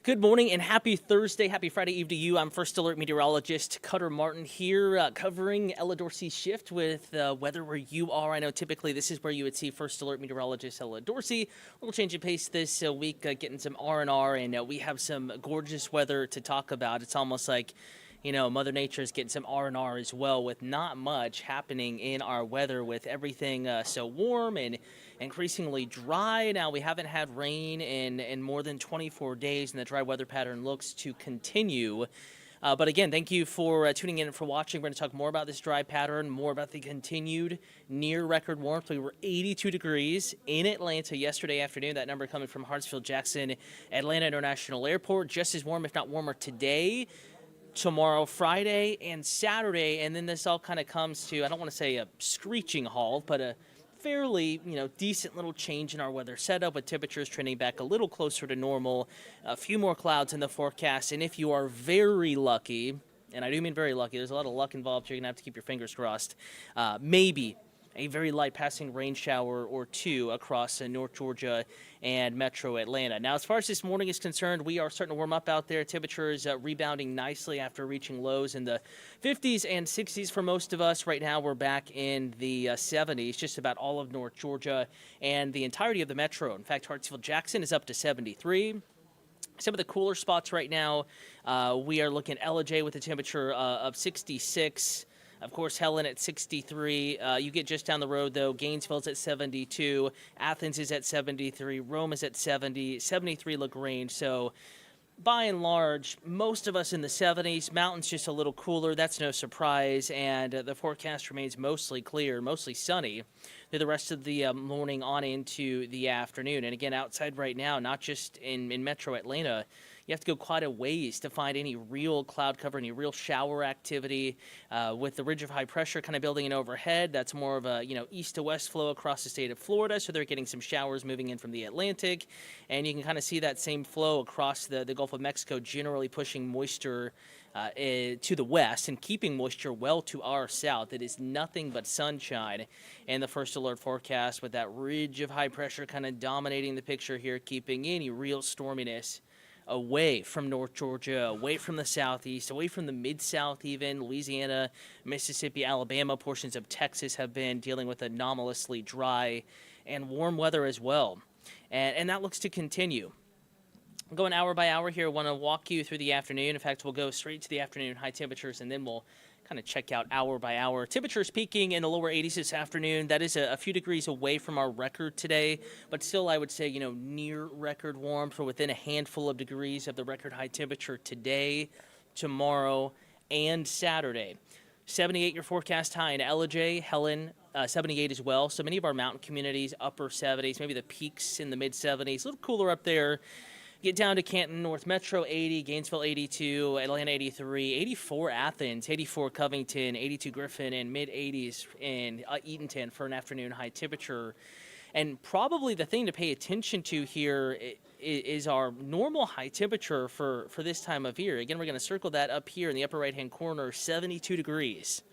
Good morning and happy Thursday, happy Friday Eve to you. I'm First Alert Meteorologist Cutter Martin here covering Ella Dorsey's shift with weather where you are. I know typically this is where you would see First Alert Meteorologist Ella Dorsey. A little change of pace this week, getting some R&R, and we have some gorgeous weather to talk about. It's almost like, Mother Nature is getting some R&R as well, with not much happening in our weather, with everything so warm and increasingly dry. Now, we haven't had rain in more than 24 days, and the dry weather pattern looks to continue. But again, thank you for tuning in and for watching. We're going to talk more about this dry pattern, more about the continued near-record warmth. We were 82 degrees in Atlanta yesterday afternoon. That number coming from Hartsfield-Jackson Atlanta International Airport. Just as warm, if not warmer, today, tomorrow, Friday, and Saturday. And then this all kind of comes to, I don't want to say a screeching halt, but a fairly, decent little change in our weather setup, with temperatures trending back a little closer to normal. A few more clouds in the forecast, and if you are very lucky, and I do mean very lucky, there's a lot of luck involved, you're going to have to keep your fingers crossed, maybe a very light passing rain shower or two across North Georgia and Metro Atlanta. Now, as far as this morning is concerned, we are starting to warm up out there. Temperatures rebounding nicely after reaching lows in the 50s and 60s for most of us. Right now, we're back in the 70s, just about all of North Georgia and the entirety of the Metro. In fact, Hartsfield-Jackson is up to 73. Some of the cooler spots right now, we are looking at Ellijay with a temperature of 66. Of course, Helen at 63. You get just down the road, though. Gainesville's at 72. Athens is at 73. Rome is at 70. 73 LaGrange. So, by and large, most of us in the 70s. Mountains just a little cooler. That's no surprise. And the forecast remains mostly clear, mostly sunny through the rest of the morning on into the afternoon. And again, outside right now, not just in Metro Atlanta, you have to go quite a ways to find any real cloud cover, any real shower activity. With the ridge of high pressure kind of building in overhead, that's more of a east to west flow across the state of Florida, so they're getting some showers moving in from the Atlantic, and you can kind of see that same flow across the Gulf of Mexico, generally pushing moisture to the west and keeping moisture well to our south. It is nothing but sunshine in the first alert forecast, with that ridge of high pressure kind of dominating the picture here, keeping any real storminess away from North Georgia, away from the southeast, away from the mid-south even. Louisiana, Mississippi, Alabama, portions of Texas have been dealing with anomalously dry and warm weather as well. And that looks to continue. Going hour by hour here, I want to walk you through the afternoon. In fact, we'll go straight to the afternoon high temperatures, and then we'll kind of check out hour by hour. Temperatures peaking in the lower 80s this afternoon. That is a few degrees away from our record today, but still I would say, near record warmth, or within a handful of degrees of the record high temperature today, tomorrow, and Saturday. 78 your forecast high in Ellijay, Helen, 78 as well. So many of our mountain communities, upper 70s, maybe the peaks in the mid 70s, a little cooler up there. Get down to Canton, North Metro 80, Gainesville 82, Atlanta 83, 84 Athens, 84 Covington, 82 Griffin, and mid-80s in Eatonton for an afternoon high temperature. And probably the thing to pay attention to here is our normal high temperature for this time of year. Again, we're going to circle that up here in the upper right-hand corner, 72 degrees.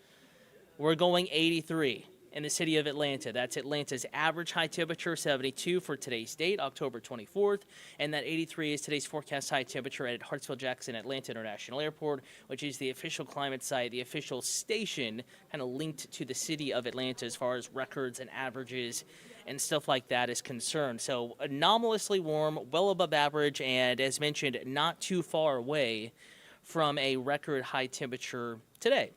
We're going 83. In the city of Atlanta. That's Atlanta's average high temperature, 72 for today's date, October 24th, and that 83 is today's forecast high temperature at Hartsfield-Jackson Atlanta International Airport, which is the official climate site, the official station kind of linked to the city of Atlanta as far as records and averages and stuff like that is concerned. So anomalously warm, well above average, and as mentioned, not too far away from a record high temperature today.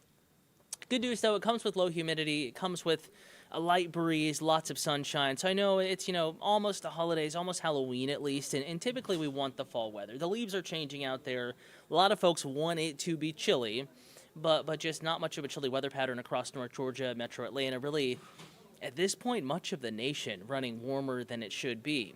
Good news, though, it comes with low humidity. It comes with a light breeze, lots of sunshine. So I know it's, almost the holidays, almost Halloween at least, and typically we want the fall weather. The leaves are changing out there. A lot of folks want it to be chilly, but just not much of a chilly weather pattern across North Georgia, Metro Atlanta. Really, at this point, much of the nation running warmer than it should be.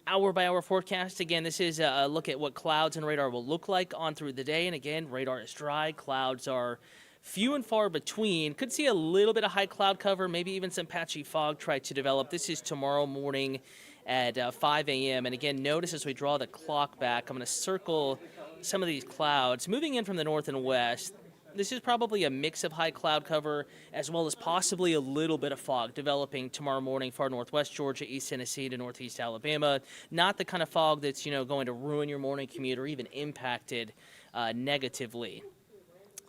Hour-by-hour forecast. Again, this is a look at what clouds and radar will look like on through the day. And again, radar is dry. Clouds are few and far between. Could see a little bit of high cloud cover, maybe even some patchy fog try to develop. This is tomorrow morning at 5 a.m. And again, notice as we draw the clock back, I'm going to circle some of these clouds moving in from the north and west. This is probably a mix of high cloud cover as well as possibly a little bit of fog developing tomorrow morning, far northwest Georgia, East Tennessee to northeast Alabama. Not the kind of fog that's, going to ruin your morning commute or even impact it negatively.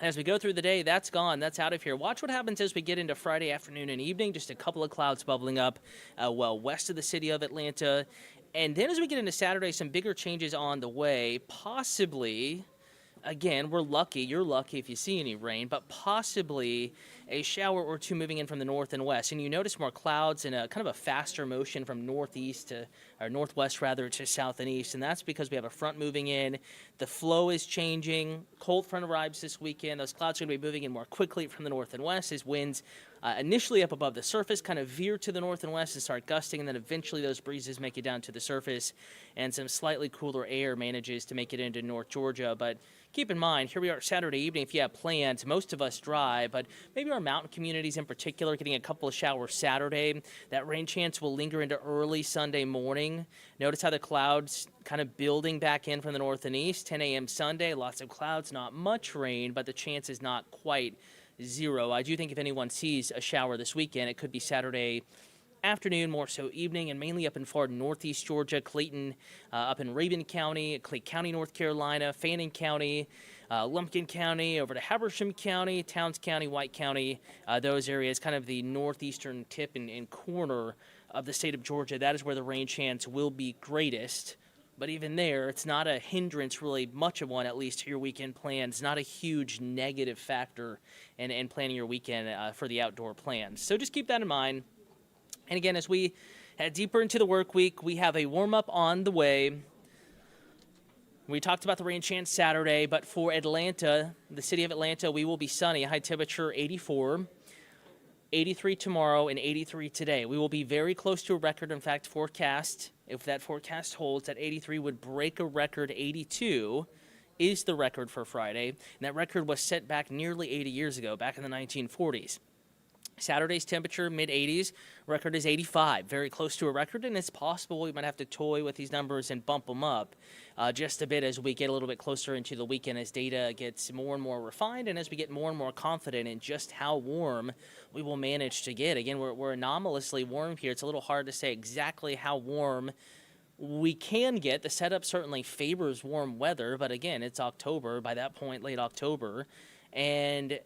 As we go through the day, that's gone. That's out of here. Watch what happens as we get into Friday afternoon and evening. Just a couple of clouds bubbling up west of the city of Atlanta. And then as we get into Saturday, some bigger changes on the way, possibly. Again, we're lucky. You're lucky if you see any rain, but possibly a shower or two moving in from the north and west. And you notice more clouds and a kind of a faster motion from northeast to, or northwest rather, to south and east. And that's because we have a front moving in. The flow is changing. Cold front arrives this weekend. Those clouds are going to be moving in more quickly from the north and west as winds initially up above the surface kind of veer to the north and west and start gusting, and then eventually those breezes make it down to the surface, and some slightly cooler air manages to make it into North Georgia. But keep in mind, here we are Saturday evening. If you have plans, most of us drive, but maybe our mountain communities in particular getting a couple of showers Saturday. That rain chance will linger into early Sunday morning. Notice how the clouds kind of building back in from the north and east. 10 a.m. Sunday, lots of clouds, not much rain, but the chance is not quite zero. I do think if anyone sees a shower this weekend, it could be Saturday afternoon, more so evening, and mainly up in far northeast Georgia, Clayton, up in Rabun County, Clay County, North Carolina, Fannin County, Lumpkin County, over to Habersham County, Towns County, White County, those areas, kind of the northeastern tip and corner of the state of Georgia. That is where the rain chance will be greatest. But even there, it's not a hindrance, really much of one, at least, to your weekend plans. Not a huge negative factor in planning your weekend for the outdoor plans. So just keep that in mind. And again, as we head deeper into the work week, we have a warm-up on the way. We talked about the rain chance Saturday, but for Atlanta, the city of Atlanta, we will be sunny, high temperature 84. 83 tomorrow and 83 today. We will be very close to a record. In fact, forecast, if that forecast holds, that 83 would break a record. 82 is the record for Friday. And that record was set back nearly 80 years ago, back in the 1940s. Saturday's temperature, mid-80s. Record is 85, very close to a record, and it's possible we might have to toy with these numbers and bump them up just a bit as we get a little bit closer into the weekend, as data gets more and more refined and as we get more and more confident in just how warm we will manage to get. Again, we're anomalously warm here. It's a little hard to say exactly how warm we can get. The setup certainly favors warm weather, but again, it's October, by that point, late October, and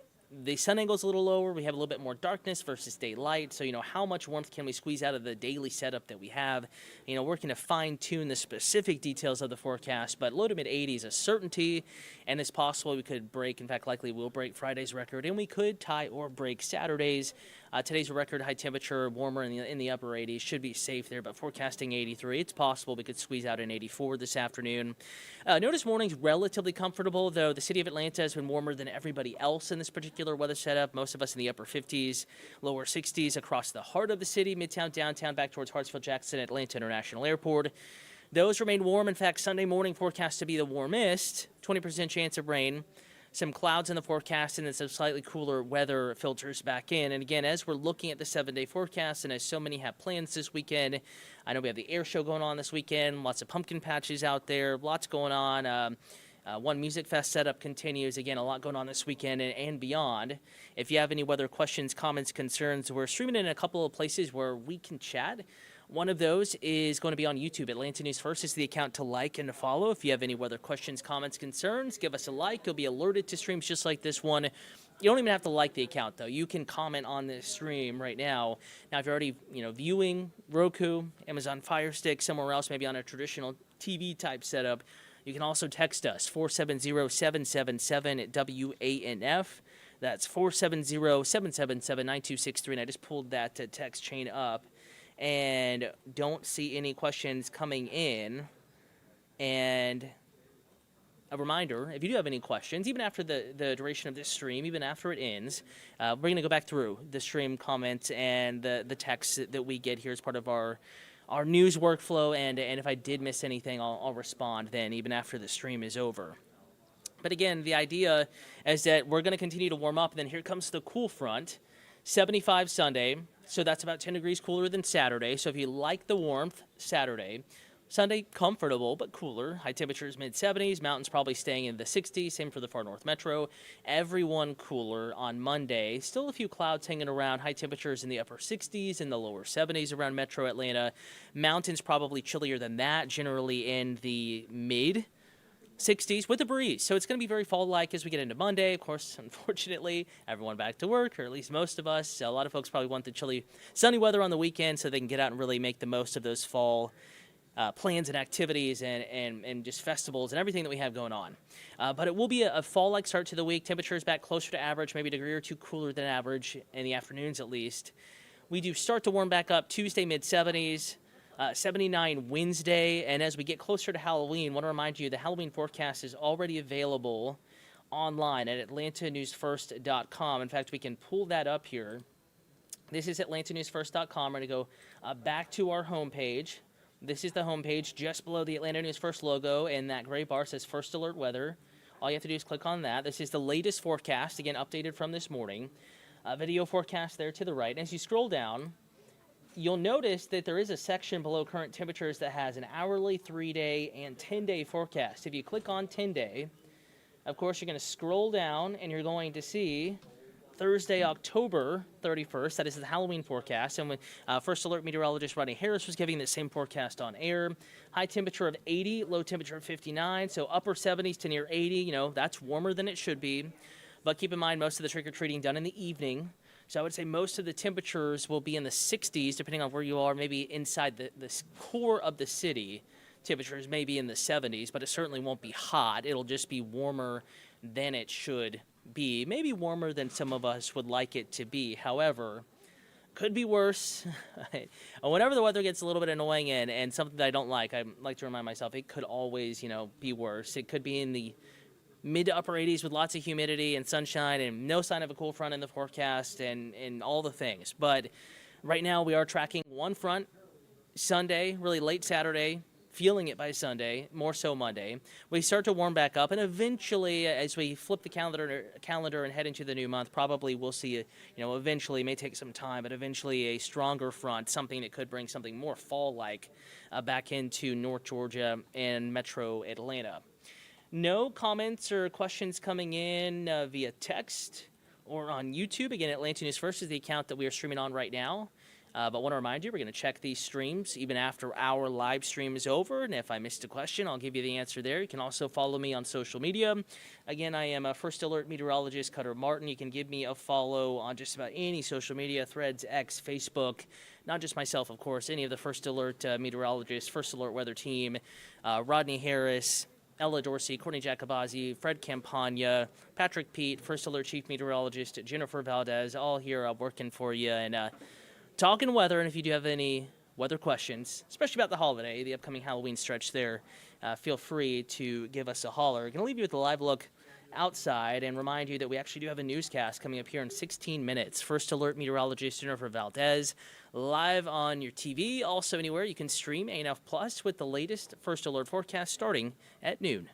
the sun angle's a little lower. We have a little bit more darkness versus daylight. So, how much warmth can we squeeze out of the daily setup that we have? Working to fine-tune the specific details of the forecast, but low to mid-80s a certainty, and it's possible we could break, in fact, likely will break Friday's record, and we could tie or break Saturday's. Today's record high temperature, warmer in the upper 80s, should be safe there, but forecasting 83. It's possible we could squeeze out an 84 this afternoon. Notice morning's relatively comfortable, though the city of Atlanta has been warmer than everybody else in this particular weather setup. Most of us in the upper 50s, lower 60s across the heart of the city, midtown, downtown, back towards Hartsfield-Jackson, Atlanta International Airport. Those remain warm. In fact, Sunday morning forecast to be the warmest, 20% chance of rain. Some clouds in the forecast, and then some slightly cooler weather filters back in. And again, as we're looking at the 7-day forecast, and as so many have plans this weekend, I know we have the air show going on this weekend, lots of pumpkin patches out there, lots going on. One Music Fest setup continues. Again, a lot going on this weekend and beyond. If you have any weather questions, comments, concerns, we're streaming in a couple of places where we can chat. One of those is going to be on YouTube. Atlanta News First is the account to like and to follow. If you have any weather questions, comments, concerns, give us a like. You'll be alerted to streams just like this one. You don't even have to like the account, though. You can comment on this stream right now. Now, if you're already, viewing Roku, Amazon Fire Stick, somewhere else, maybe on a traditional TV-type setup, you can also text us, 470-777-WANF. That's 470-777-9263, and I just pulled that text chain up. And don't see any questions coming in. And a reminder, if you do have any questions, even after the duration of this stream, even after it ends, we're going to go back through the stream comments and the texts that we get here as part of our news workflow. And if I did miss anything, I'll respond then, even after the stream is over. But again, the idea is that we're going to continue to warm up, and then here comes the cool front. 75 Sunday, so that's about 10 degrees cooler than Saturday. So if you like the warmth, Saturday, Sunday, comfortable but cooler. High temperatures mid-70s. Mountains probably staying in the 60s. Same for the far north metro. Everyone cooler on Monday. Still a few clouds hanging around. High temperatures in the upper 60s and the lower 70s around metro Atlanta. Mountains probably chillier than that. Generally in the mid 60s with a breeze. So it's going to be very fall-like as we get into Monday. Of course, unfortunately, everyone back to work, or at least most of us. A lot of folks probably want the chilly, sunny weather on the weekend so they can get out and really make the most of those fall plans and activities and just festivals and everything that we have going on. But it will be a fall-like start to the week. Temperatures back closer to average, maybe a degree or two cooler than average in the afternoons at least. We do start to warm back up Tuesday, mid-70s, 79 Wednesday. And as we get closer to Halloween, I want to remind you the Halloween forecast is already available online at atlantanewsfirst.com. In fact, we can pull that up here. This is atlantanewsfirst.com. We're going to go back to our homepage. This is the homepage just below the Atlanta News First logo, and that gray bar says First Alert Weather. All you have to do is click on that. This is the latest forecast, again, updated from this morning. Video forecast there to the right. And as you scroll down, you'll notice that there is a section below current temperatures that has an hourly, 3-day, and 10-day forecast. If you click on 10-day, of course, you're going to scroll down, and you're going to see Thursday, October 31st. That is the Halloween forecast. And when First Alert Meteorologist Rodney Harris was giving the same forecast on air, high temperature of 80, low temperature of 59, so upper 70s to near 80. You know, that's warmer than it should be. But keep in mind, most of the trick-or-treating done in the evening. So I would say most of the temperatures will be in the 60s, depending on where you are, maybe inside the core of the city. Temperatures may be in the 70s, but it certainly won't be hot. It'll just be warmer than it should be. Maybe warmer than some of us would like it to be. However, could be worse. Whenever the weather gets a little bit annoying and something that I don't like, I like to remind myself it could always, be worse. It could be in the mid to upper 80s with lots of humidity and sunshine and no sign of a cool front in the forecast and all the things. But right now we are tracking one front Sunday, really late Saturday, feeling it by Sunday, more so Monday. We start to warm back up, and eventually, as we flip the calendar and head into the new month, probably we'll see, eventually, it may take some time, but eventually a stronger front, something that could bring something more fall-like back into North Georgia and Metro Atlanta. No comments or questions coming in via text or on YouTube. Again, Atlanta News First is the account that we are streaming on right now. But I want to remind you, we're going to check these streams even after our live stream is over. And if I missed a question, I'll give you the answer there. You can also follow me on social media. Again, I am a First Alert Meteorologist Cutter Martin. You can give me a follow on just about any social media, Threads, X, Facebook. Not just myself, of course, any of the First Alert Meteorologists, First Alert Weather Team, Rodney Harris, Ella Dorsey, Courtney Jacobazzi, Fred Campagna, Patrick Pete, First Alert Chief Meteorologist Jennifer Valdez, all here working for you and talking weather. And if you do have any weather questions, especially about the holiday, the upcoming Halloween stretch there, feel free to give us a holler. I'm going to leave you with a live look outside and remind you that we actually do have a newscast coming up here in 16 minutes. First Alert Meteorologist Jennifer Valdez, live on your TV, also anywhere you can stream A&F Plus with the latest First Alert forecast starting at noon.